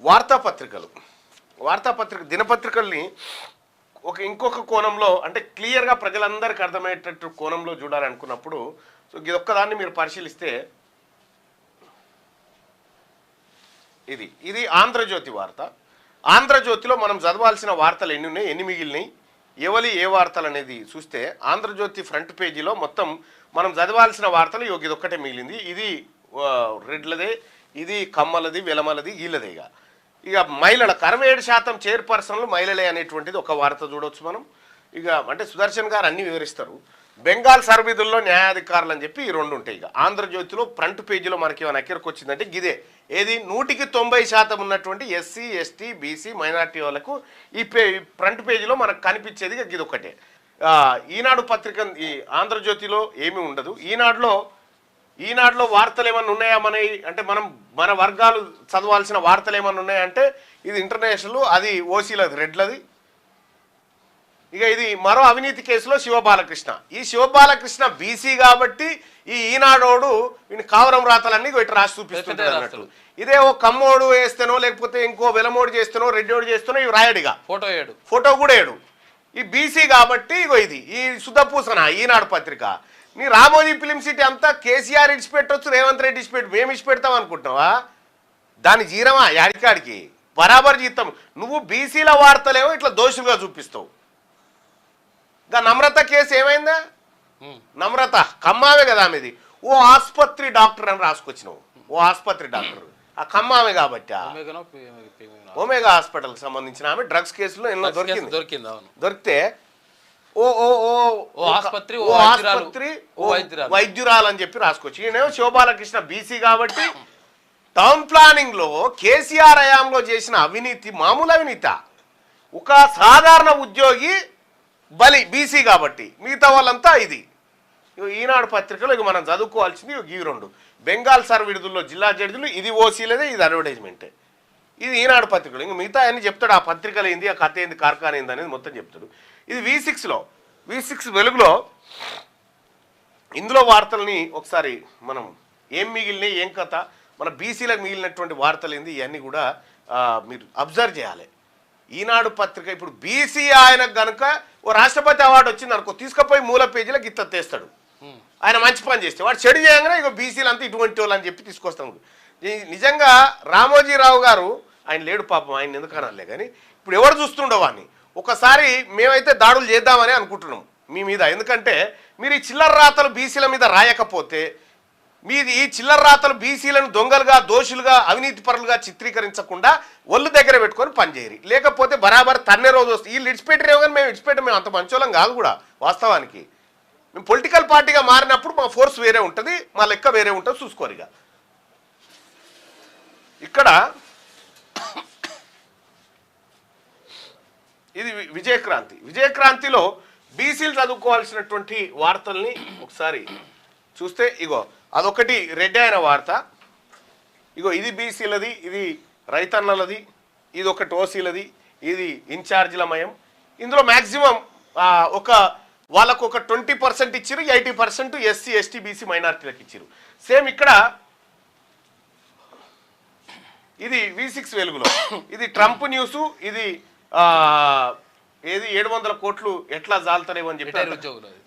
వార్తాపత్రిక దినపత్రికల్ని ఇంకొక కోణంలో అంటే క్లియర్గా ప్రజలందరికీ అర్థమయ్యేటట్టు కోణంలో చూడాలనుకున్నప్పుడు సో ఇది ఒక్కదాన్ని మీరు పరిశీలిస్తే ఇది ఆంధ్రజ్యోతి వార్త. ఆంధ్రజ్యోతిలో మనం చదవాల్సిన వార్తలు ఎన్ని ఉన్నాయి, ఎన్ని మిగిలినాయి, ఏ వార్తలు అనేది చూస్తే ఆంధ్రజ్యోతి ఫ్రంట్ పేజీలో మొత్తం మనం చదవాల్సిన వార్తలు ఇది ఒక్కటే మిగిలింది. ఇది రెడ్లదే, ఇది కమ్మలది, వెలమలది, వీళ్ళదే. ఇక మహిళల 67% చైర్పర్సన్లు మహిళలే అనేటువంటిది ఒక వార్త చూడవచ్చు మనం. ఇక అంటే సుదర్శన్ గారు అన్ని వివరిస్తారు. బెంగాల్ సర్వీధుల్లో న్యాయాధికారులు అని చెప్పి ఈ రెండు ఉంటాయి. ఇక ఆంధ్రజ్యోతిలో ఫ్రంట్ పేజీలో మనకి ఏమైనా ఎక్కడికి వచ్చిందంటే గిదే ఏది 190% ఉన్నటువంటి ఎస్సీ ఎస్టీ బీసీ మైనార్టీ వాళ్ళకు ఈ ఫ్రంట్ పేజీలో మనకు కనిపించేది గిది ఒకటే. ఈనాడు పత్రిక ఈ ఆంధ్రజ్యోతిలో ఏమీ ఉండదు. ఈనాడులో వార్తలు ఏమన్నా ఉన్నాయా అంటే మన వర్గాలు చదవాల్సిన వార్తలు ఏమన్నా ఉన్నాయంటే ఇది ఇంటర్నేషనల్, అది ఓసీలది, రెడ్లది. ఇక ఇది మరో అవినీతి కేసులో శివబాలకృష్ణ. ఈ శివబాలకృష్ణ బీసీ కాబట్టి ఈ ఈనాడోడు వీని కావరం రాతలన్నీ ఇటు రాసి చూపిస్తుంటాడు అన్నట్టు. ఇదే ఓ కమ్మోడు వేస్తేనో లేకపోతే ఇంకో వెలమోడు చేస్తేనో రెడ్డోడు చేస్తేనో ఇవి రాయడిగా, ఫోటో కూడా వేయడు. ఈ బీసీ కాబట్టి ఇగో ఇది ఈ సుధపూసన ఈనాడు పత్రిక. నీ రామోజీ ఫిలిం సిటీ అంతా కేసీఆర్ ఇడిచిపెట్టవచ్చు, రేవంత్ రెడ్డి ఇడిచిపెట్టి మేము ఇడిచిపెడతాం అనుకుంటున్నావా? దాని జీరమా యాడికాడికి బరాబర్ జీతం. నువ్వు బీసీల వార్తలేమో ఇట్లా దోషులుగా చూపిస్తావు. ఇంకా నమ్రత కేసు ఏమైందా? నమ్రత కమ్మావే కదా ఆమెది. ఓ ఆసుపత్రి డాక్టర్ అని రాసుకొచ్చినావు. ఓ ఆసుపత్రి డాక్టర్ ఆ కమ్మావే కాబట్టి ఒమేగా హాస్పిటల్కి సంబంధించిన ఆమె డ్రగ్స్ కేసులో ఎన్నో దొరికితే వైద్యురాలు అని చెప్పి రాసుకోవచ్చు. ఈయనేమో శివబాలకృష్ణ బీసీ కాబట్టి టౌన్ ప్లానింగ్ లో కేసీఆర్ హయాంలో చేసిన అవినీతి మామూలు అవినీత. ఒక సాధారణ ఉద్యోగి బలి బీసీ కాబట్టి మిగతా వాళ్ళంతా ఇది. ఈనాడు పత్రికలో ఇక మనం చదువుకోవాల్సింది ఈ రెండు. బెంగాల్ సర్వీధుల్లో జిల్లా జడ్జిలు, ఇది ఓసీలదే, ఇది అడ్వర్టైజ్మెంటే. ఇది ఈనాడు పత్రికలు. ఇంక మిగతా అన్ని చెప్తాడు. ఆ పత్రికలు ఏంది, ఆ కథ ఏంది, కార్ఖాన ఏంది అనేది మొత్తం చెప్తాడు. ఇది V6 వెలుగులో ఇందులో వార్తల్ని ఒకసారి మనం ఏం మిగిలినాయి, ఏం కథ, మన బీసీలకు మిగిలినటువంటి వార్తలు ఏంది, ఇవన్నీ కూడా మీరు అబ్జర్వ్ చేయాలి. ఈనాడు పత్రిక ఇప్పుడు బీసీ ఆయనకు కనుక ఓ రాష్ట్రపతి అవార్డు వచ్చింది అనుకో, తీసుకుపోయి మూల పేజీలో గిత్త తెస్తాడు. ఆయన మంచి పని చేస్తే వాడు చెడు చేయగానే ఇక బీసీలు అంతా ఇటువంటి వాళ్ళు అని చెప్పి తీసుకొస్తాం. నిజంగా రామోజీరావు గారు ఆయన లేడు పాపం, ఆయన ఎందుకు అనాలే కానీ ఇప్పుడు ఎవరు చూస్తుండో వాడిని. ఒకసారి మేమైతే దాడులు చేద్దామని అనుకుంటున్నాం మీ మీద. ఎందుకంటే మీరు ఈ చిల్లర రాతలు బీసీల మీద రాయకపోతే మీది ఈ చిల్లర రాతలు బీసీలను దొంగలుగా, దోషులుగా, అవినీతి పరులుగా చిత్రీకరించకుండా ఒళ్ళు దగ్గర పెట్టుకొని పనిచేయరు. లేకపోతే బరాబర్ తన్నే రోజు వస్తుంది. వీళ్ళు ఇడిచిపెట్టారేమో కానీ మేము అంత మంచోళం కాదు కూడా. వాస్తవానికి మేము పొలిటికల్ పార్టీగా మారినప్పుడు మా ఫోర్స్ వేరే ఉంటుంది, మా లెక్క వేరే ఉంటుంది, చూసుకోరిగా. ఇక్కడ ఇది విజయక్రాంతిలో బీసీలు చదువుకోవాల్సినటువంటి వార్తల్ని ఒకసారి చూస్తే ఇగో అదొకటి రెడ్డి అయిన వార్త. ఇగో ఇది బీసీలది, ఇది రైతన్నలది, ఇది ఒకటి ఓసీలది, ఇది ఇన్ఛార్జీల మయం. ఇందులో మ్యాక్సిమం వాళ్ళకు ఒక 20% ఇచ్చారు, 80% ఎస్సీ ఎస్టీ బీసీ మైనార్టీలకు ఇచ్చారు. సేమ్ ఇక్కడ ఇది V6 వెలుగులో ఇది ట్రంప్ న్యూస్. ఇది ఏది 700 కోట్లు ఎట్లా జాలుతారేమో అని చెప్పి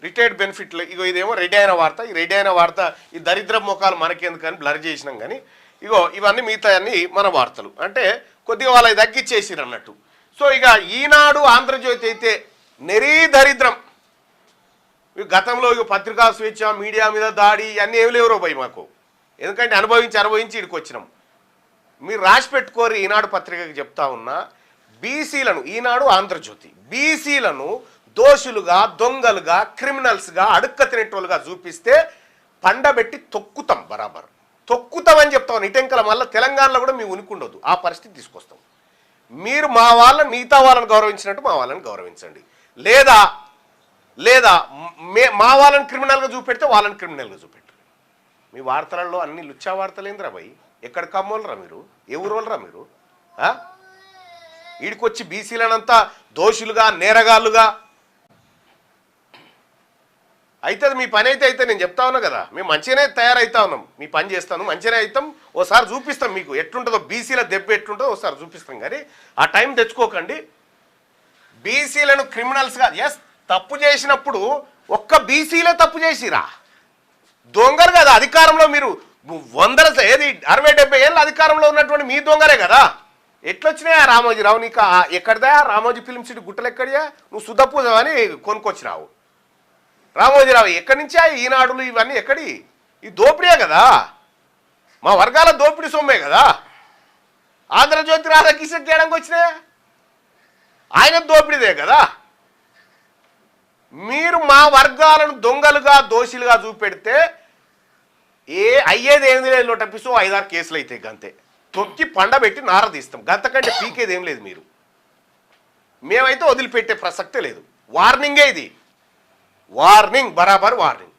రిటైర్డ్ బెనిఫిట్లు. ఇగో ఇదేమో రెడీ అయిన వార్త. ఈ రెడీ అయిన వార్త ఈ దరిద్ర ముఖాలు మనకెందుకని బ్లర్ చేసినాం కానీ ఇగో ఇవన్నీ మిగతా అన్ని మన వార్తలు. అంటే కొద్దిగా వాళ్ళకి తగ్గిచ్చేసిరు అన్నట్టు. సో ఇక ఈనాడు ఆంధ్రజ్యోతి అయితే నెరీ దరిద్రం. గతంలో ఇక పత్రికా స్వేచ్ఛ, మీడియా మీద దాడి ఇవన్నీ ఏమి లేవురో పోయి మాకు. ఎందుకంటే అనుభవించి ఇక్కడికి వచ్చినాం. మీరు రాసి పెట్టుకోరు. ఈనాడు పత్రికకి చెప్తా ఉన్నా, బీసీలను ఈనాడు ఆంధ్రజ్యోతి బీసీలను దోషులుగా, దొంగలుగా, క్రిమినల్స్గా, అడుక్క తినేటోళ్ళుగా చూపిస్తే పండబెట్టి తొక్కుతాం. బరాబర్ తొక్కుతామని చెప్తాం. ఇటెంకల మళ్ళీ తెలంగాణలో కూడా మేము ఉనికుండొద్దు. ఆ పరిస్థితి తీసుకొస్తాం. మీరు మా వాళ్ళని మిగతా వాళ్ళని గౌరవించినట్టు మా వాళ్ళని గౌరవించండి. లేదా మా వాళ్ళని క్రిమినల్గా చూపెడితే వాళ్ళని క్రిమినల్గా చూపెట్టరు. మీ వార్తలలో అన్ని లుచ్చా వార్తలేందిరా భయ్? ఎక్కడ కమ్మోలరా మీరు? ఏ ఊరోళ్ళరా మీరు? వీడికొచ్చి బీసీలనంతా దోషులుగా, నేరగాళ్ళుగా అయితే మీ పని అయితే నేను చెప్తా ఉన్నా కదా మేము మంచిగానే తయారైతా ఉన్నాం మీ పని చేస్తాను మంచిగానే అవుతాం ఓసారి చూపిస్తాం మీకు ఎట్లుంటుందో బీసీల దెబ్బ ఎట్లుంటుందో ఒకసారి చూపిస్తాం కానీ ఆ టైం తెచ్చుకోకండి బీసీలను క్రిమినల్స్గా ఎస్ తప్పు చేసినప్పుడు ఒక్క బీసీలే తప్పు చేసిరా దొంగలు కదా అధికారంలో మీరు వందల ఏది 60-70 ఏళ్ళ అధికారంలో ఉన్నటువంటి మీ దొంగలే కదా ఎట్లొచ్చినాయా రామోజీరావు నీకు ఎక్కడదా రామోజీ ఫిల్మ్ సిటీ గుట్టలు ఎక్కడియా నువ్వు సుధపూజం అని కొనుక్కొచ్చినావు రామోజీరావు ఎక్కడి నుంచా ఈనాడులు ఇవన్నీ ఎక్కడి ఈ దోపిడే కదా మా వర్గాల దోపిడీ సొమ్మే కదా ఆంధ్రజ్యోతి రాధాకిషన్ చేయడానికి వచ్చినాయా ఆయన దోపిడీదే కదా మీరు మా వర్గాలను దొంగలుగా దోషులుగా చూపెడితే అయ్యేది ఏం లేదు లోటపిసో 5-6 కేసులు అయితే గంతే తొక్కి పండబెట్టి నారదీస్తాం గంతకంటే పీకేది ఏం లేదు మీరు మేమైతే వదిలిపెట్టే ప్రసక్తే లేదు వార్నింగే ఇది వార్నింగ్ బరాబర్ వార్నింగ్